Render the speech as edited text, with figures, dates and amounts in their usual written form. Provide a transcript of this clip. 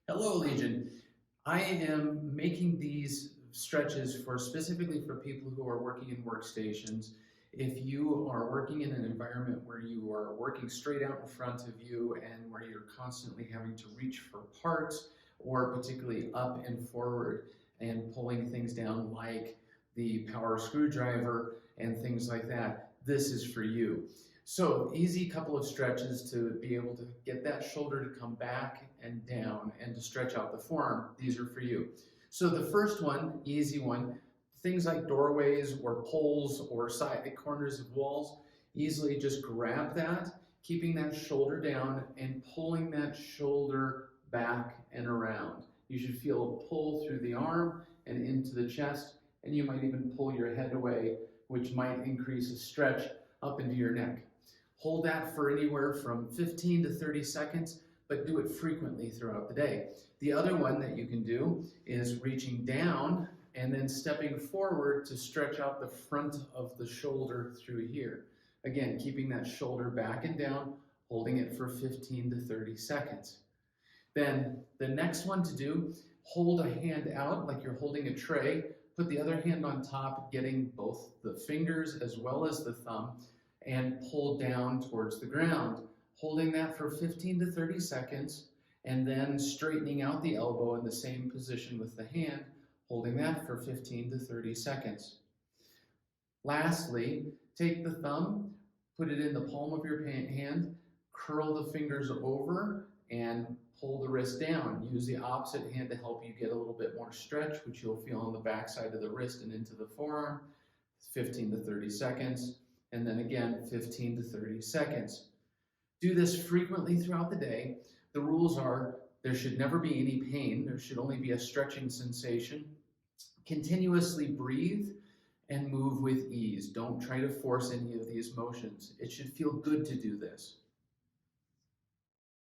Hello, Allegion. I am making these stretches specifically for people who are working in workstations. If you are working in an environment where you are working straight out in front of you and where you're constantly having to reach for parts or particularly up and forward and pulling things down like the power screwdriver and things like that, this is for you. So easy couple of stretches to be able to get that shoulder to come back and down and to stretch out the forearm. These are for you. So the first one, easy one, things like doorways or poles or side corners of walls, easily just grab that, keeping that shoulder down and pulling that shoulder back and around. You should feel a pull through the arm and into the chest, and you might even pull your head away, which might increase a stretch up into your neck. Hold that for anywhere from 15 to 30 seconds, but do it frequently throughout the day. The other one that you can do is reaching down and then stepping forward to stretch out the front of the shoulder through here. Again, keeping that shoulder back and down, holding it for 15 to 30 seconds. Then the next one to do, hold a hand out like you're holding a tray, put the other hand on top, getting both the fingers as well as the thumb, and pull down towards the ground, holding that for 15 to 30 seconds, and then straightening out the elbow in the same position with the hand, holding that for 15 to 30 seconds. Lastly, take the thumb, put it in the palm of your hand, curl the fingers over, and pull the wrist down. Use the opposite hand to help you get a little bit more stretch, which you'll feel on the back side of the wrist and into the forearm. 15 to 30 seconds. And then again, 15 to 30 seconds. Do this frequently throughout the day. The rules are there should never be any pain. There should only be a stretching sensation. Continuously breathe and move with ease. Don't try to force any of these motions. It should feel good to do this.